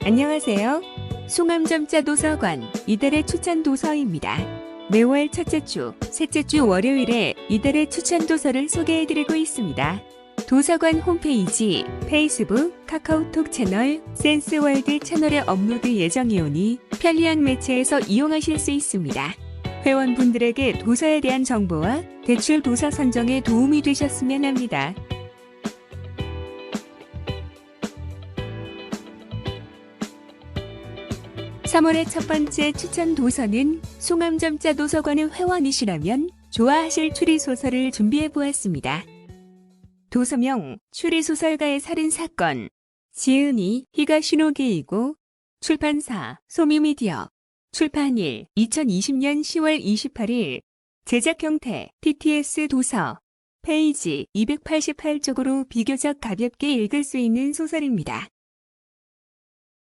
안녕하세요. 송암점자 도서관 이달의 추천 도서입니다. 매월 첫째 주, 셋째 주 월요일에 이달의 추천 도서를 소개해드리고 있습니다. 도서관 홈페이지, 페이스북, 카카오톡 채널, 센스월드 채널에 업로드 예정이오니 편리한 매체에서 이용하실 수 있습니다. 회원분들에게 도서에 대한 정보와 대출 도서 선정에 도움이 되셨으면 합니다. 3월의 첫 번째 추천 도서는 송암점자 도서관의 회원이시라면 좋아하실 추리소설을 준비해보았습니다. 도서명 추리소설가의 살인사건, 지은이 히가시노게이고, 출판사 소미미디어, 출판일 2020년 10월 28일, 제작 형태 TTS 도서, 페이지 288쪽으로 비교적 가볍게 읽을 수 있는 소설입니다.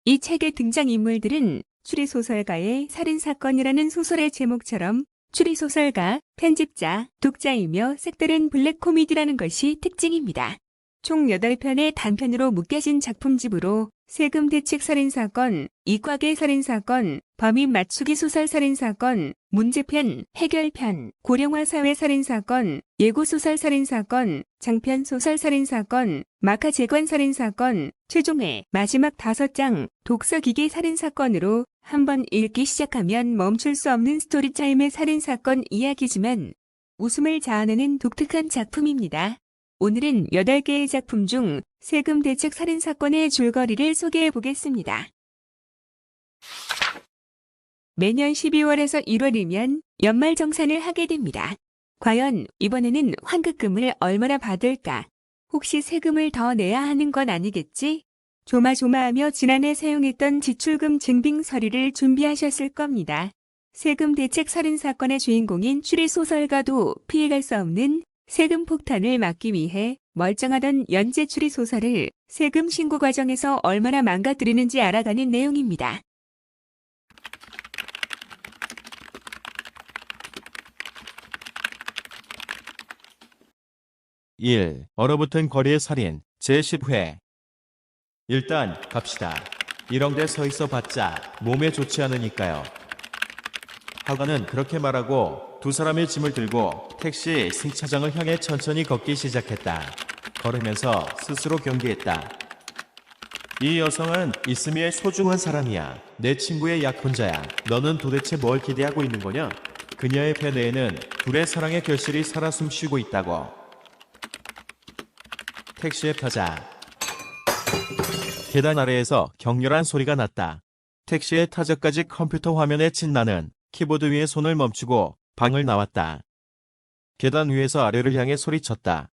이 책의 등장인물들은 추리소설가의 살인사건이라는 소설의 제목처럼 추리소설가, 편집자, 독자이며 색다른 블랙 코미디라는 것이 특징입니다. 총 8편의 단편으로 묶여진 작품집으로 세금 대책 살인사건, 이과계 살인사건, 범인 맞추기 소설 살인사건, 문제편, 해결편, 고령화 사회 살인사건, 예고소설 살인사건, 장편 소설 살인사건, 마카재관 살인사건, 최종회, 마지막 5장, 독서기계 살인사건으로 한번 읽기 시작하면 멈출 수 없는 스토리타임의 살인사건 이야기지만 웃음을 자아내는 독특한 작품입니다. 오늘은 8개의 작품 중 세금 대책 살인사건의 줄거리를 소개해 보겠습니다. 매년 12월에서 1월이면 연말정산을 하게 됩니다. 과연 이번에는 환급금을 얼마나 받을까? 혹시 세금을 더 내야 하는 건 아니겠지? 조마조마하며 지난해 사용했던 지출금 증빙 서류를 준비하셨을 겁니다. 세금 대책 살인사건의 주인공인 추리소설가도 피해갈 수 없는 세금 폭탄을 막기 위해 멀쩡하던 연재 추리소설을 세금 신고 과정에서 얼마나 망가뜨리는지 알아가는 내용입니다. (1) 얼어붙은 거리의 살인 제10회. 일단 갑시다. 이런 데 서 있어 봤자 몸에 좋지 않으니까요. 하관은 그렇게 말하고 두 사람의 짐을 들고 택시 승차장을 향해 천천히 걷기 시작했다. 걸으면서 스스로 경계했다. 이 여성은 이스미의 소중한 사람이야. 내 친구의 약혼자야. 너는 도대체 뭘 기대하고 있는 거냐? 그녀의 배 내에는 둘의 사랑의 결실이 살아 숨쉬고 있다고. 택시에 타자. 계단 아래에서 격렬한 소리가 났다. 택시의 타자까지 컴퓨터 화면에 친 나는 키보드 위에 손을 멈추고 방을 나왔다. 계단 위에서 아래를 향해 소리쳤다.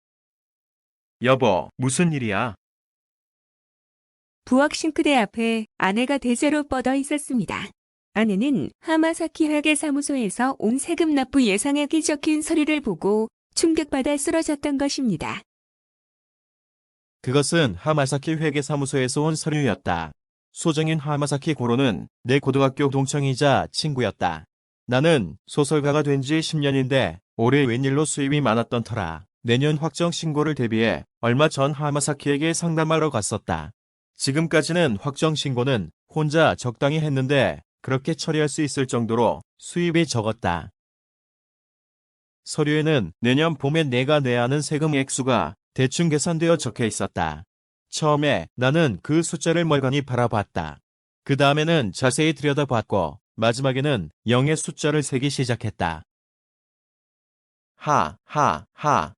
여보, 무슨 일이야? 부엌 싱크대 앞에 아내가 대자로 뻗어 있었습니다. 아내는 하마사키 회계사무소에서 온 세금 납부 예상액이 적힌 서류를 보고 충격받아 쓰러졌던 것입니다. 그것은 하마사키 회계사무소에서 온 서류였다. 소정인 하마사키 고로는 내 고등학교 동창이자 친구였다. 나는 소설가가 된 지 10년인데 올해 웬일로 수입이 많았던 터라 내년 확정 신고를 대비해 얼마 전 하마사키에게 상담하러 갔었다. 지금까지는 확정 신고는 혼자 적당히 했는데 그렇게 처리할 수 있을 정도로 수입이 적었다. 서류에는 내년 봄에 내가 내야 하는 세금 액수가 대충 계산되어 적혀 있었다. 처음에 나는 그 숫자를 멀거니 바라봤다. 그 다음에는 자세히 들여다봤고 마지막에는 0의 숫자를 세기 시작했다.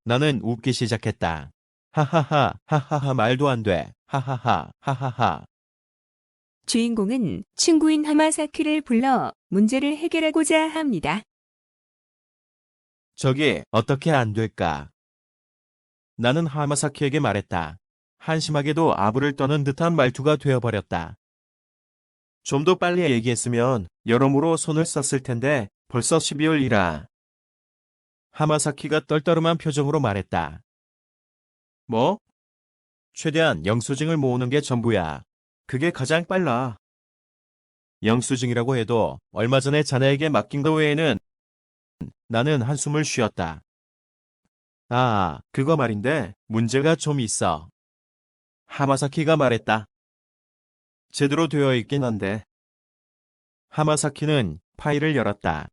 나는 웃기 시작했다. 하하하 말도 안 돼. 하하하. 주인공은 친구인 하마사키를 불러 문제를 해결하고자 합니다. 저기 어떻게 안 될까? 나는 하마사키에게 말했다. 한심하게도 아부를 떠는 듯한 말투가 되어버렸다. 좀 더 빨리 얘기했으면 여러모로 손을 썼을 텐데 벌써 12월이라. 하마사키가 떨떠름한 표정으로 말했다. 뭐? 최대한 영수증을 모으는 게 전부야. 그게 가장 빨라. 영수증이라고 해도 얼마 전에 자네에게 맡긴 거 외에는. 나는 한숨을 쉬었다. 아, 그거 말인데 문제가 좀 있어. 하마사키가 말했다. 제대로 되어 있긴 한데. 하마사키는 파일을 열었다.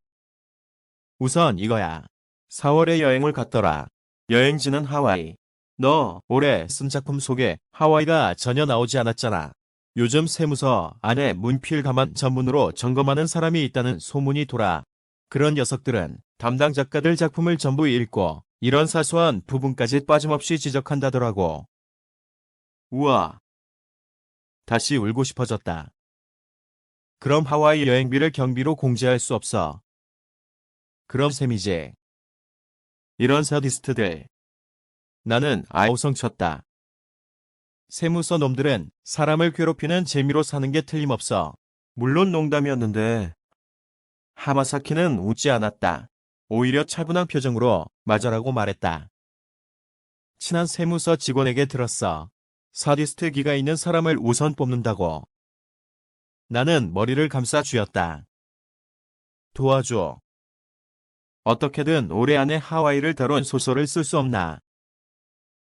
우선 이거야. 4월에 여행을 갔더라. 여행지는 하와이. 너 올해 쓴 작품 속에 하와이가 전혀 나오지 않았잖아. 요즘 세무서 안에 문필 감안 전문으로 점검하는 사람이 있다는 소문이 돌아. 그런 녀석들은 담당 작가들 작품을 전부 읽고 이런 사소한 부분까지 빠짐없이 지적한다더라고. 우와. 다시 울고 싶어졌다. 그럼 하와이 여행비를 경비로 공제할 수 없어. 그럼 셈이지. 이런 사디스트들. 나는 아우성 쳤다. 세무서 놈들은 사람을 괴롭히는 재미로 사는 게 틀림없어. 물론 농담이었는데. 하마사키는 웃지 않았다. 오히려 차분한 표정으로 맞아라고 말했다. 친한 세무서 직원에게 들었어. 사디스트 기가 있는 사람을 우선 뽑는다고. 나는 머리를 감싸 쥐었다. 도와줘. 어떻게든 올해 안에 하와이를 다룬 소설을 쓸 수 없나?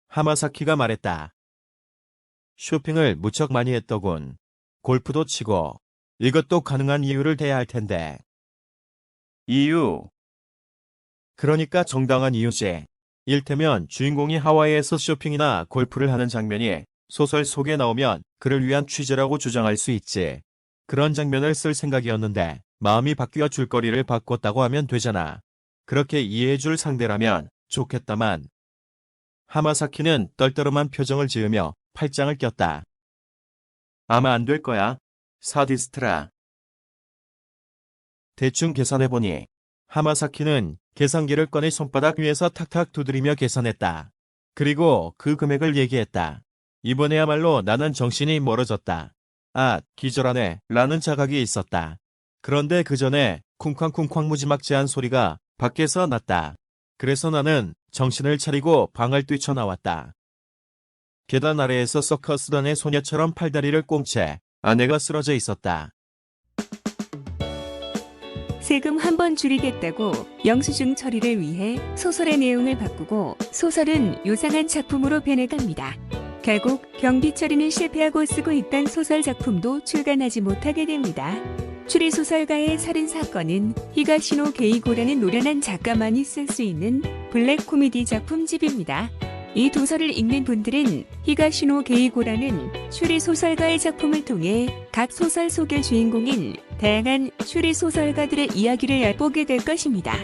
하마사키가 말했다. 쇼핑을 무척 많이 했더군. 골프도 치고. 이것도 가능한 이유를 대야 할 텐데. 이유? 그러니까 정당한 이유지. 일테면 주인공이 하와이에서 쇼핑이나 골프를 하는 장면이 소설 속에 나오면 그를 위한 취재라고 주장할 수 있지. 그런 장면을 쓸 생각이었는데 마음이 바뀌어 줄거리를 바꿨다고 하면 되잖아. 그렇게 이해해줄 상대라면 좋겠다만. 하마사키는 떨떠름한 표정을 지으며 팔짱을 꼈다. 아마 안 될 거야. 사디스트라. 대충 계산해보니 하마사키는 계산기를 꺼내 손바닥 위에서 탁탁 두드리며 계산했다. 그리고 그 금액을 얘기했다. 이번에야말로 나는 정신이 멀어졌다. 아, 기절하네 라는 자각이 있었다. 그런데 그 전에 쿵쾅쿵쾅 무지막지한 소리가 밖에서 났다. 그래서 나는 정신을 차리고 방을 뛰쳐나왔다. 계단 아래에서 서커스단의 소녀처럼 팔다리를 꽁채 아내가 쓰러져 있었다. 세금 한 번 줄이겠다고 영수증 처리를 위해 소설의 내용을 바꾸고 소설은 요상한 작품으로 변해갑니다. 결국 경비 처리는 실패하고 쓰고 있던 소설 작품도 출간하지 못하게 됩니다. 추리소설가의 살인사건은 히가시노 게이고라는 노련한 작가만이 쓸 수 있는 블랙 코미디 작품집입니다. 이 도서를 읽는 분들은 히가시노 게이고라는 추리소설가의 작품을 통해 각 소설 속의 주인공인 다양한 추리소설가들의 이야기를 엿보게 될 것입니다.